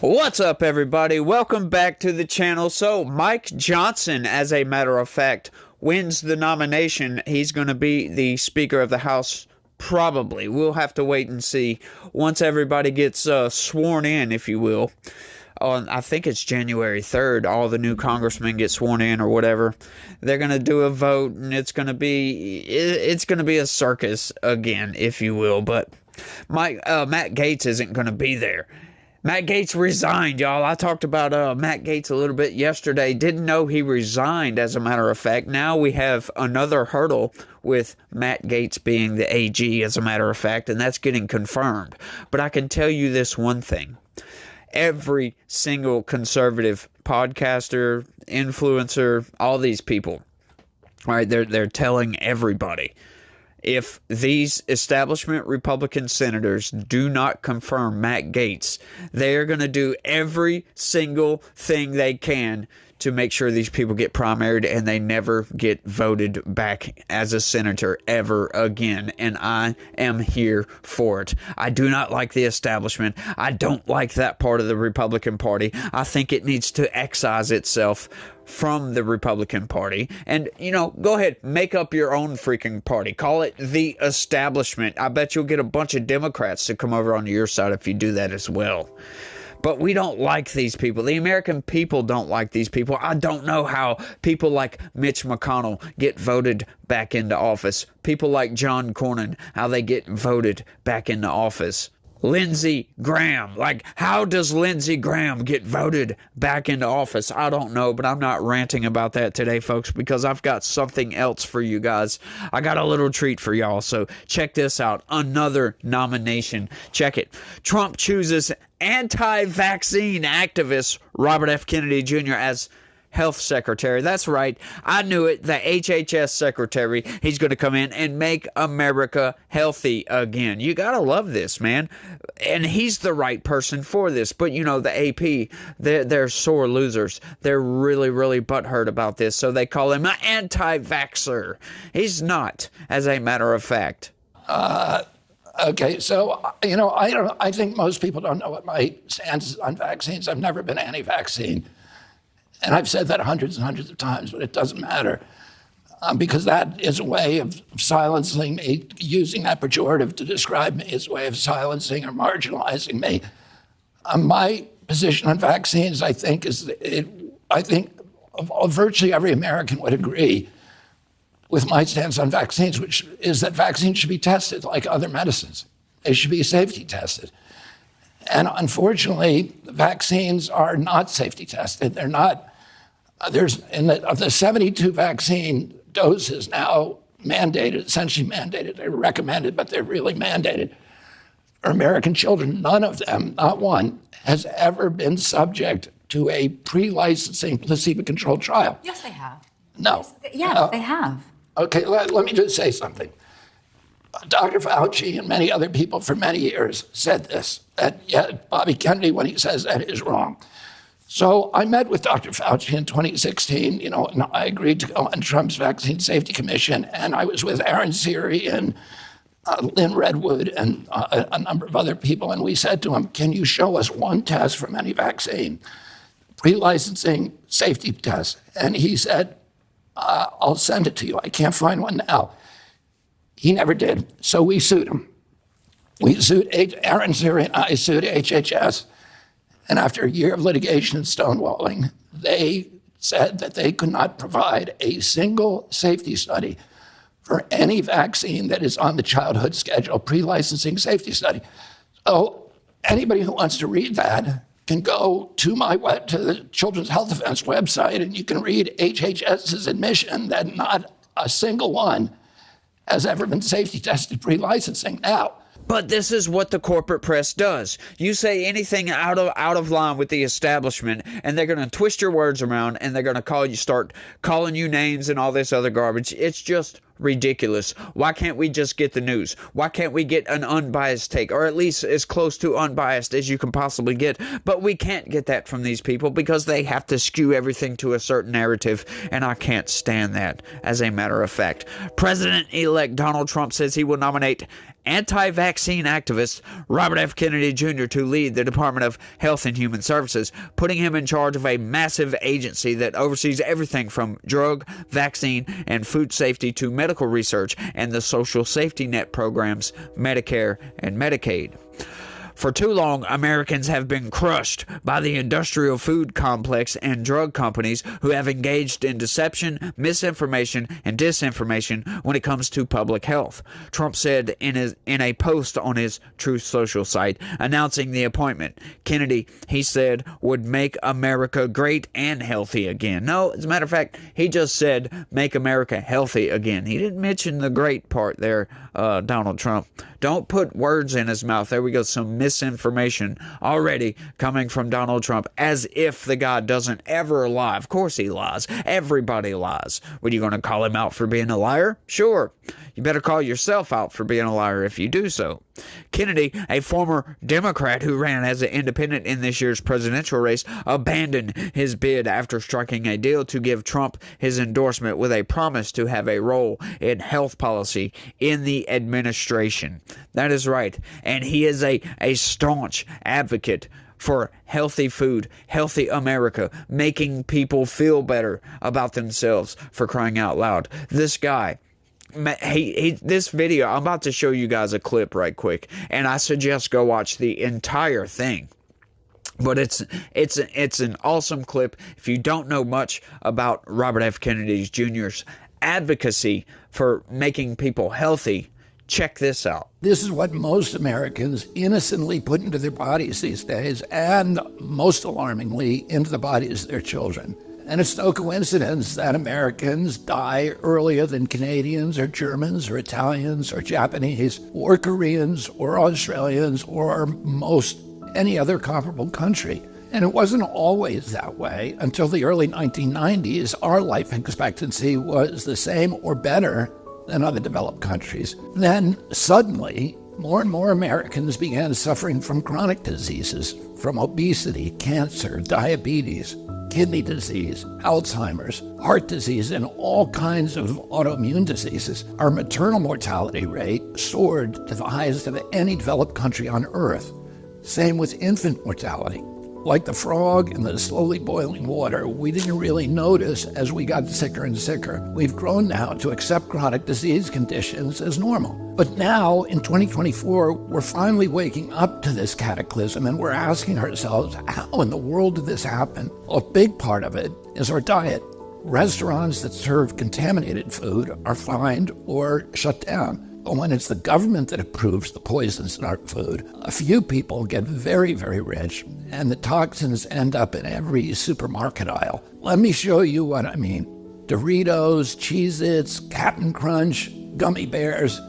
What's up, everybody? Welcome back to the channel. So Mike Johnson, as a matter of fact, wins the nomination. He's going to be the Speaker of the House, probably. We'll have to wait and see once everybody gets sworn in, if you will. On, I think it's January 3rd, all the new congressmen get sworn in or whatever. They're going to do a vote, and it's going to be a circus again, if you will. But Matt Gaetz isn't going to be there. Matt Gaetz resigned, y'all. I talked about Matt Gaetz a little bit yesterday. Didn't know he resigned, as a matter of fact. Now we have another hurdle with Matt Gaetz being the AG, as a matter of fact, and that's getting confirmed. But I can tell you this one thing. Every single conservative podcaster, influencer, all these people, all right, they're telling everybody, if these establishment Republican senators do not confirm Matt Gaetz, they're going to do every single thing they can to make sure these people get primaried and they never get voted back as a senator ever again. And I am here for it. I do not like the establishment. I don't like that part of the Republican Party. I think it needs to excise itself from the Republican Party. And, go ahead, make up your own freaking party. Call it the establishment. I bet you'll get a bunch of Democrats to come over on your side if you do that as well. But we don't like these people. The American people don't like these people. I don't know how people like Mitch McConnell get voted back into office. People like John Cornyn, how they get voted back into office. Lindsey Graham. How does Lindsey Graham get voted back into office? I don't know, but I'm not ranting about that today, folks, because I've got something else for you guys. I got a little treat for y'all, so check this out. Another nomination. Check it. Trump chooses anti-vaccine activist Robert F. Kennedy Jr. as health secretary. That's right. I knew it. The HHS secretary. He's going to come in and make America healthy again. You got to love this, man. And he's the right person for this. But, the AP, they're sore losers. They're really, really butthurt about this. So they call him an anti-vaxxer. He's not, as a matter of fact. Okay, so, I think most people don't know what my stance is on vaccines. I've never been anti-vaccine. And I've said that hundreds and hundreds of times, but it doesn't matter. Because that is a way of silencing me. Using that pejorative to describe me is a way of silencing or marginalizing me. My position on vaccines, I think, virtually every American would agree with my stance on vaccines, which is that vaccines should be tested like other medicines. They should be safety tested. And unfortunately, the vaccines are not safety tested. They're not. Of the 72 vaccine doses now mandated, essentially mandated, they're recommended, but they're really mandated for American children. None of them, not one, has ever been subject to a pre-licensing placebo-controlled trial. Yes, they have. No. Yes, they have. Okay, let me just say something. Dr. Fauci and many other people for many years said this, that Bobby Kennedy, when he says that, is wrong. So I met with Dr. Fauci in 2016, and I agreed to go on Trump's Vaccine Safety Commission, and I was with Aaron Siri and Lynn Redwood and a number of other people, and we said to him, can you show us one test from any vaccine, pre-licensing safety test? And he said, I'll send it to you. I can't find one now. He never did. So we sued him. Aaron Siri and I sued HHS. And after a year of litigation and stonewalling, they said that they could not provide a single safety study for any vaccine that is on the childhood schedule, pre-licensing safety study. So anybody who wants to read that can go to the Children's Health Defense website, and you can read HHS's admission that not a single one has ever been safety tested pre-licensing. Now, but this is what the corporate press does. You say anything out of line with the establishment, and they're going to twist your words around, and they're going to start calling you names and all this other garbage. It's just ridiculous. Why can't we just get the news? Why can't we get an unbiased take, or at least as close to unbiased as you can possibly get? But we can't get that from these people because they have to skew everything to a certain narrative, and I can't stand that, as a matter of fact. President-elect Donald Trump says he will nominate anti-vaccine activist Robert F. Kennedy Jr. to lead the Department of Health and Human Services, putting him in charge of a massive agency that oversees everything from drug, vaccine, and food safety to medical research and the social safety net programs, Medicare and Medicaid. For too long, Americans have been crushed by the industrial food complex and drug companies who have engaged in deception, misinformation, and disinformation when it comes to public health. Trump said in a post on his Truth Social site announcing the appointment, Kennedy, he said, would make America great and healthy again. No, as a matter of fact, he just said make America healthy again. He didn't mention the great part there, Donald Trump. Don't put words in his mouth. There we go. Some misinformation already coming from Donald Trump, as if the guy doesn't ever lie. Of course he lies. Everybody lies. What, are you going to call him out for being a liar? Sure. You better call yourself out for being a liar if you do so. Kennedy, a former Democrat who ran as an independent in this year's presidential race, abandoned his bid after striking a deal to give Trump his endorsement with a promise to have a role in health policy in the administration. That is right. And he is a staunch advocate for healthy food, healthy America, making people feel better about themselves, for crying out loud. This guy, this video, I'm about to show you guys a clip right quick, and I suggest go watch the entire thing. But it's an awesome clip. If you don't know much about Robert F. Kennedy Jr.'s advocacy for making people healthy, check this out. This is what most Americans innocently put into their bodies these days, and most alarmingly, into the bodies of their children. And it's no coincidence that Americans die earlier than Canadians or Germans or Italians or Japanese or Koreans or Australians or most any other comparable country. And it wasn't always that way. Until the early 1990s, our life expectancy was the same or better than other developed countries. Then suddenly, more and more Americans began suffering from chronic diseases, from obesity, cancer, diabetes, kidney disease, Alzheimer's, heart disease, and all kinds of autoimmune diseases. Our maternal mortality rate soared to the highest of any developed country on earth. Same with infant mortality. Like the frog in the slowly boiling water, we didn't really notice as we got sicker and sicker. We've grown now to accept chronic disease conditions as normal. But now, in 2024, we're finally waking up to this cataclysm, and we're asking ourselves, how in the world did this happen? Well, a big part of it is our diet. Restaurants that serve contaminated food are fined or shut down. But when it's the government that approves the poisons in our food, a few people get very, very rich, and the toxins end up in every supermarket aisle. Let me show you what I mean. Doritos, Cheez-Its, Cap'n Crunch, gummy bears.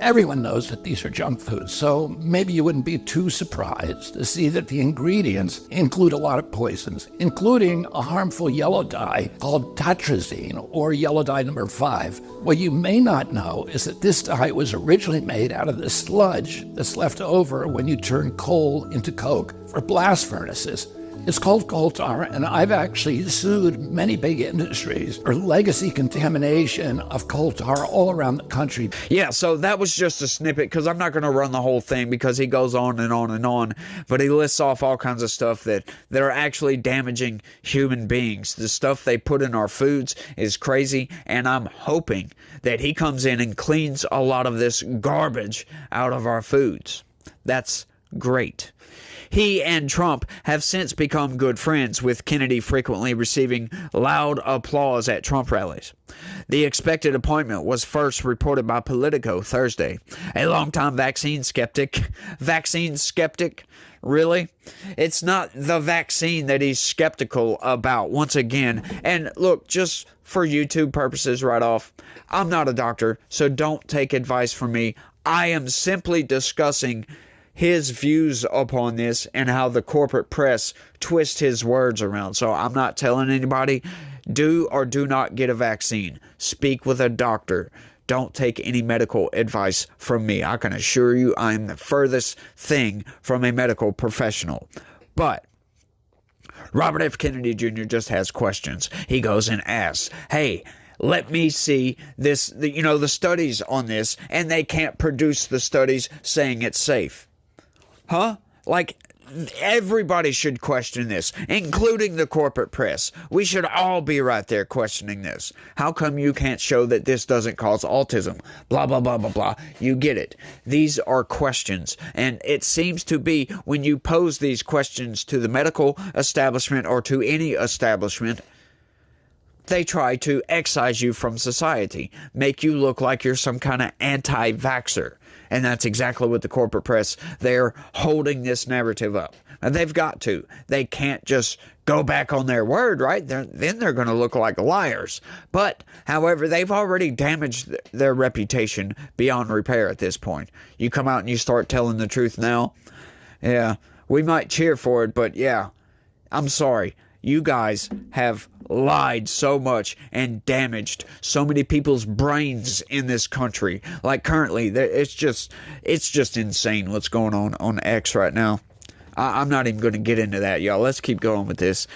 Everyone knows that these are junk foods, so maybe you wouldn't be too surprised to see that the ingredients include a lot of poisons, including a harmful yellow dye called tetrazine, or yellow dye number 5. What you may not know is that this dye was originally made out of the sludge that's left over when you turn coal into coke for blast furnaces. It's called coal tar, and I've actually sued many big industries for legacy contamination of coal tar all around the country. Yeah, so that was just a snippet, because I'm not going to run the whole thing, because he goes on and on and on, but he lists off all kinds of stuff that are actually damaging human beings. The stuff they put in our foods is crazy, and I'm hoping that he comes in and cleans a lot of this garbage out of our foods. That's great. He and Trump have since become good friends, with Kennedy frequently receiving loud applause at Trump rallies. The expected appointment was first reported by Politico Thursday. A longtime vaccine skeptic? Really? It's not the vaccine that he's skeptical about, once again. And look, just for YouTube purposes right off, I'm not a doctor, so don't take advice from me. I am simply discussing his views upon this and how the corporate press twist his words around. So I'm not telling anybody, do or do not get a vaccine. Speak with a doctor. Don't take any medical advice from me. I can assure you I am the furthest thing from a medical professional. But Robert F. Kennedy Jr. just has questions. He goes and asks, hey, Let me see this, the studies on this, and they can't produce the studies saying it's safe. Huh? Like, everybody should question this, including the corporate press. We should all be right there questioning this. How come you can't show that this doesn't cause autism? Blah, blah, blah, blah, blah. You get it. These are questions. And it seems to be when you pose these questions to the medical establishment or to any establishment, they try to excise you from society, make you look like you're some kind of anti-vaxxer. And that's exactly what the corporate press, they're holding this narrative up. And they've got to. They can't just go back on their word, right? Then they're going to look like liars. But, however, they've already damaged their reputation beyond repair at this point. You come out and you start telling the truth now, yeah, we might cheer for it, but yeah, I'm sorry. You guys have lied so much and damaged so many people's brains in this country. Like currently, it's just insane what's going on X right now. I'm not even going to get into that, y'all. Let's keep going with this.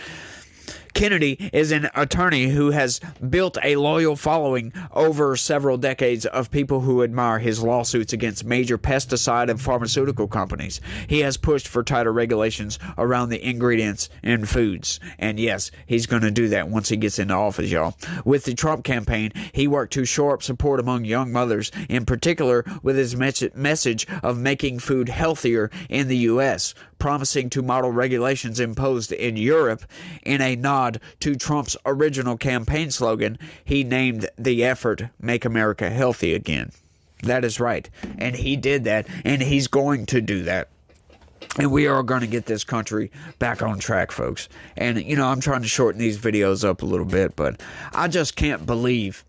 Kennedy is an attorney who has built a loyal following over several decades of people who admire his lawsuits against major pesticide and pharmaceutical companies. He has pushed for tighter regulations around the ingredients in foods. And yes, he's going to do that once he gets into office, y'all. With the Trump campaign, he worked to shore up support among young mothers, in particular with his message of making food healthier in the U.S., promising to model regulations imposed in Europe. In a nod to Trump's original campaign slogan, he named the effort "Make America Healthy Again." That is right. And he did that, and he's going to do that. And we are going to get this country back on track, folks. And, I'm trying to shorten these videos up a little bit, but I just can't believe,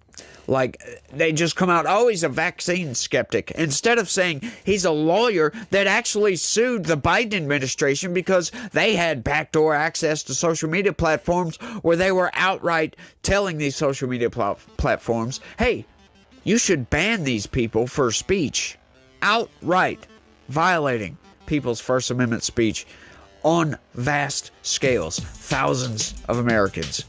like, they just come out, oh, he's a vaccine skeptic, instead of saying he's a lawyer that actually sued the Biden administration because they had backdoor access to social media platforms where they were outright telling these social media platforms, hey, you should ban these people for speech, outright violating people's First Amendment speech on vast scales. Thousands of Americans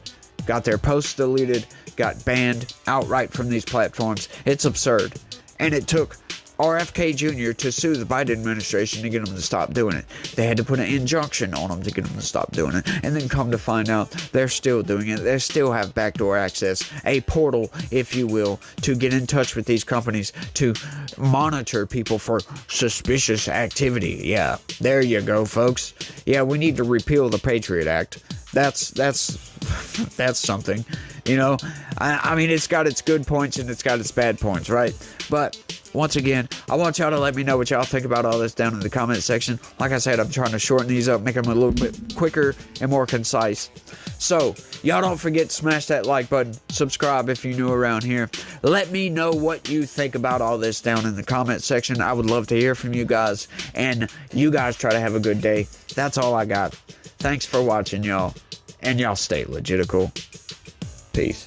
got their posts deleted, got banned outright from these platforms. It's absurd. And it took RFK Jr. to sue the Biden administration to get them to stop doing it. They had to put an injunction on them to get them to stop doing it. And then come to find out they're still doing it. They still have backdoor access, a portal, if you will, to get in touch with these companies to monitor people for suspicious activity. Yeah, there you go, folks. Yeah, we need to repeal the Patriot Act. That's something. I mean, it's got its good points and it's got its bad points, right? But once again, I want y'all to let me know what y'all think about all this down in the comment section. Like I said, I'm trying to shorten these up, make them a little bit quicker and more concise. So, y'all don't forget to smash that like button, subscribe if you're new around here. Let me know what you think about all this down in the comment section. I would love to hear from you guys, and you guys try to have a good day. That's all I got. Thanks for watching, y'all, and y'all stay logical. Peace.